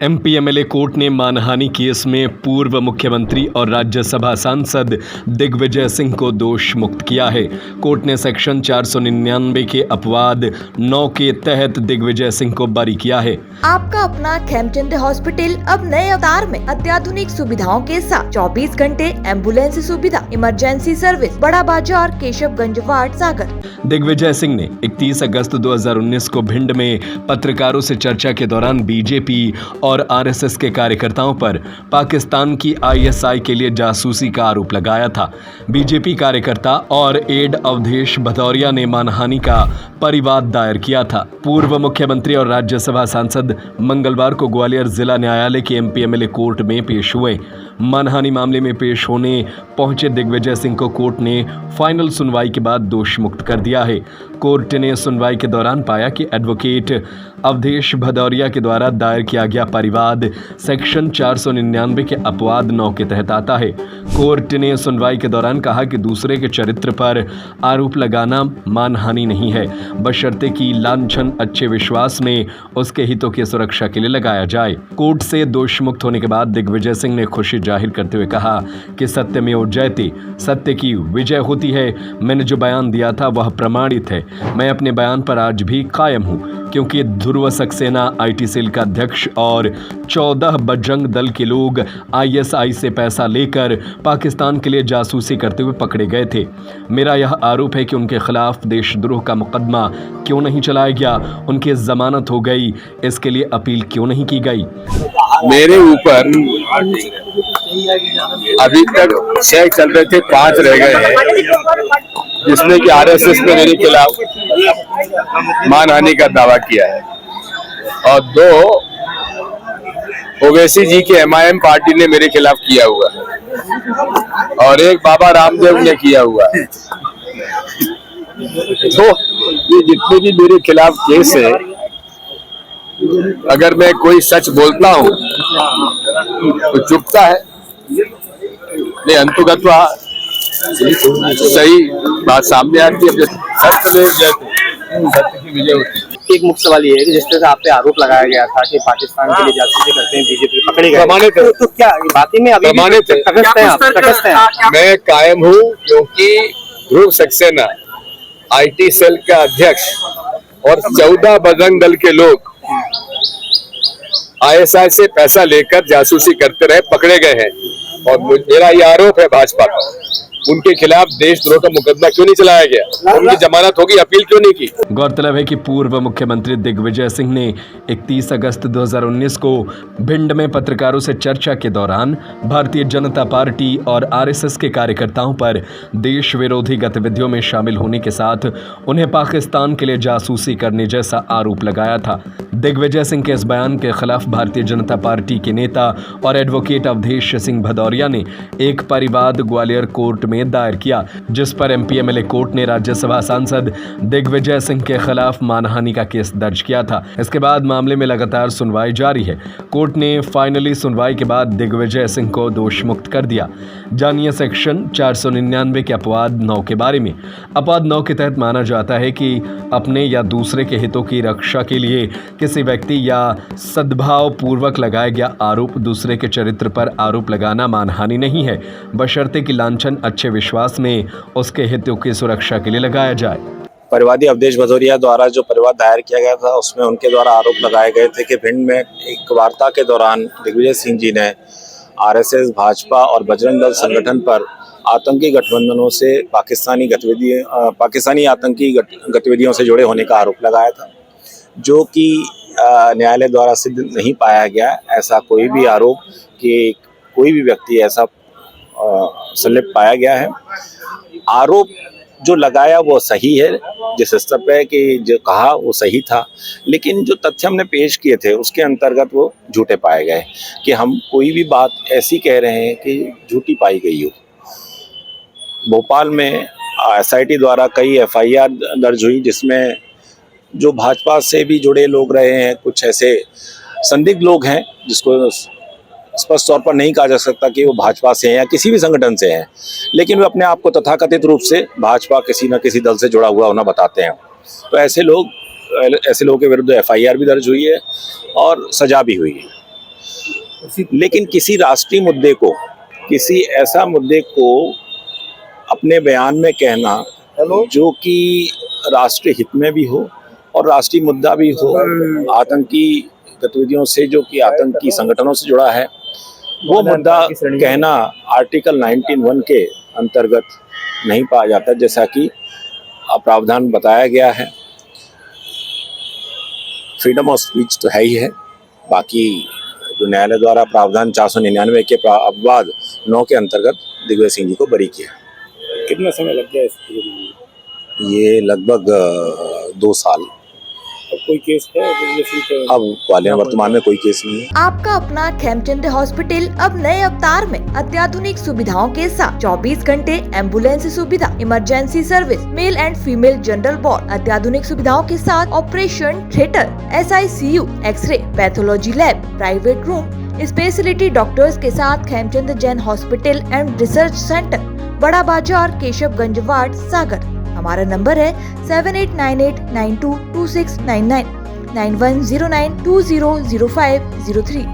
MP MLA court ने मानहानि case में पूर्व मुख्यमंत्री और राज्यसभा सांसद दिग्विजय सिंह को दोष मुक्त किया है। कोर्ट ने सेक्शन 499 के अपवाद 9 के तहत दिग्विजय सिंह को बरी किया है। आपका अपना खेमचंद हॉस्पिटल अब नए अवतार में अत्याधुनिक सुविधाओं के साथ 24 घंटे एम्बुलेंस सुविधा, इमरजेंसी सर्विस, बड़ा बाजार, केशवगंज वार्ड, सागर। दिग्विजय सिंह ने 31 अगस्त 2019 को भिंड में पत्रकारों से चर्चा के दौरान बीजेपी और आरएसएस के कार्यकर्ताओं पर पाकिस्तान की आईएसआई के लिए जासूसी का आरोप लगाया था। बीजेपी कार्यकर्ता और एड अवधेश भदौरिया ने मानहानि का परिवाद दायर किया था। पूर्व मुख्यमंत्री और राज्यसभा सांसद मंगलवार को ग्वालियर जिला न्यायालय के एमपी एमएलए कोर्ट में पेश हुए। मानहानि मामले में पेश होने पहुंचे दिग्विजय सिंह को कोर्ट ने फाइनल सुनवाई के बाद दोष मुक्त कर दिया है। कोर्ट ने सुनवाई के दौरान पाया कि एडवोकेट अवधेश भदौरिया के द्वारा दायर किया गया परिवाद सेक्शन 499 के अपवाद 9 के तहत आता है। कोर्ट ने सुनवाई के दौरान कहा कि दूसरे के चरित्र पर आरोप लगाना मानहानि नहीं है, बशर्ते कि लांछन अच्छे विश्वास में उसके हितों की सुरक्षा के लिए लगाया जाए। कोर्ट से दोष मुक्त होने के बाद दिग्विजय सिंह ने खुशी जाहिर करते हुए कहा कि सत्यमेव जयते, सत्य की विजय होती है। मैंने जो बयान दिया था वह प्रमाणित है। मैं अपने बयान पर आज भी कायम हूं, क्योंकि ध्रुव सक्सेना आईटी सेल का अध्यक्ष और 14 बजरंग दल के लोग आईएसआई से पैसा लेकर पाकिस्तान के लिए जासूसी करते हुए पकड़े गए थे। मेरा यह आरोप है कि उनके खिलाफ देशद्रोह का मुकदमा क्यों नहीं चलाया गया, उनकी जमानत हो गई, इसके लिए अपील क्यों नहीं की गई। मेरे ऊपर अभी तक 6 चल रहे थे, 5 रह गए हैं, जिसने कि आरएसएस ने मेरे खिलाफ मानहानि का दावा किया है और 2 ओवैसी जी के एमआईएम पार्टी ने मेरे खिलाफ किया हुआ है और एक बाबा रामदेव ने किया हुआ है। तो ये जितने भी मेरे खिलाफ केस है, अगर मैं कोई सच बोलता हूं तो चुपता है, नहीं अंतुगत्वा सही बात सामने आती है। सत्य की विजय होती है। एक मुख्य सवाल ये है कि जिस तरह से आप पे आरोप लगाया गया था कि पाकिस्तान के लिए जासूसी करते हैं, बीजेपी पकड़े गए, प्रमाणित है। तो क्या बाकी में अभी प्रमाणित है? तटस्थ हैं? मैं कायम हूँ, क्योंकि ध्रुव सक्सेना आईटी सेल का अध्यक्ष और 14 बजरंग दल के लोग आईएसआई से पैसा लेकर जासूसी करते रहे, पकड़े गए हैं और मेरा ये आरोप है भाजपा का, उनके खिलाफ देशद्रोह का मुकदमा क्यों नहीं चलाया गया, उनकी जमानत होगी, अपील क्यों नहीं की। गौरतलब है कि पूर्व मुख्यमंत्री दिग्विजय सिंह ने 31 अगस्त 2019 को भिंड में पत्रकारों से चर्चा के दौरान भारतीय जनता पार्टी और आरएसएस के कार्यकर्ताओं पर देश विरोधी गतिविधियों में शामिल होने के साथ उन्हें पाकिस्तान के लिए जासूसी करने जैसा आरोप लगाया था। दिग्विजय सिंह के इस बयान के खिलाफ भारतीय जनता पार्टी के नेता और एडवोकेट अवधेश सिंह भदौरिया ने एक परिवाद ग्वालियर कोर्ट में दायर किया, जिस पर एमपी एमएलए कोर्ट ने राज्यसभा सांसद दिग्विजय सिंह के खिलाफ मानहानि का केस दर्ज किया था। इसके बाद मामले में लगातार सुनवाई जारी है। कोर्ट ने फाइनली सुनवाई के बाद दिग्विजय सिंह को दोष मुक्त कर दिया। जानिए सेक्शन 499 के अपवाद 9 के बारे में। अपवाद 9 के तहत माना जाता है कि अपने या दूसरे के हितों की रक्षा के लिए किसी व्यक्ति या सद्भाव पूर्वक लगाया गया आरोप दूसरे के चरित्र पर आरोप लगाना मानहानि नहीं है, बशर्ते कि लांछन अच्छे विश्वास में उसके हितों की सुरक्षा के लिए लगाया जाए। परिवादी अवधेश भदौरिया द्वारा जो परिवाद दायर किया गया था, उसमें उनके द्वारा आरोप लगाए गए थे कि भिंड में एक वार्ता के दौरान दिग्विजय सिंह जी ने आरएसएस, भाजपा और बजरंग दल संगठन पर आतंकी गठबंधनों से पाकिस्तानी आतंकी गतिविधियों से जुड़े होने का आरोप लगाया था, जो कि न्यायालय द्वारा सिद्ध नहीं पाया गया। ऐसा कोई भी आरोप कि कोई भी व्यक्ति ऐसा संलिप्त पाया गया है। आरोप जो लगाया वो सही है, जिस स्तर पे कि जो कहा वो सही था, लेकिन जो तथ्य हमने पेश किए थे उसके अंतर्गत वो झूठे पाए गए कि हम कोई भी बात ऐसी कह रहे हैं कि झूठी पाई गई हो। भोपाल में एसआईटी द्वारा कई एफआईआर दर्ज हुई, जिसमें जो भाजपा से भी जुड़े लोग रहे हैं, कुछ ऐसे संदिग्ध लोग हैं जिसको स्पष्ट तौर पर नहीं कहा जा सकता कि वो भाजपा से हैं या किसी भी संगठन से हैं, लेकिन वे अपने आप को तथाकथित रूप से भाजपा किसी न किसी दल से जुड़ा हुआ होना बताते हैं। तो ऐसे लोगों के विरुद्ध एफआईआर भी दर्ज हुई है और सजा भी हुई है। लेकिन किसी राष्ट्रीय मुद्दे को, किसी ऐसा मुद्दे को अपने बयान में कहना जो कि राष्ट्रीय हित में भी हो और राष्ट्रीय मुद्दा भी हो, आतंकी गतिविधियों से, जो कि आतंकी संगठनों से जुड़ा है, वो मुद्दा कहना आर्टिकल 19(1) के अंतर्गत नहीं पाया जाता, जैसा कि प्रावधान बताया गया है। फ्रीडम ऑफ स्पीच तो है ही है, बाकी जो न्यायालय द्वारा प्रावधान 499 के अपवाद 9 के अंतर्गत दिग्विजय सिंह जी को बरी किया। कितना समय लग गया इसके? ये लगभग 2 साल। अब कोई केस है दिग्विजय सिंह पे? अब ग्वालियर वर्तमान में कोई केस नहीं है। आपका अपना खेमचंद हॉस्पिटल अब नए अवतार में अत्याधुनिक सुविधाओं के साथ 24 घंटे एम्बुलेंस सुविधा, emergency service, male and female general ward, अत्याधुनिक सुविधाओं के साथ operation theatre, SICU, x ray, pathology lab, private room, speciality doctors के साथ Khemchand Jain hospital and research centre, Bada Bazar, Keshavganj ward, सागर। हमारा नंबर है 7898922699, 9109200503।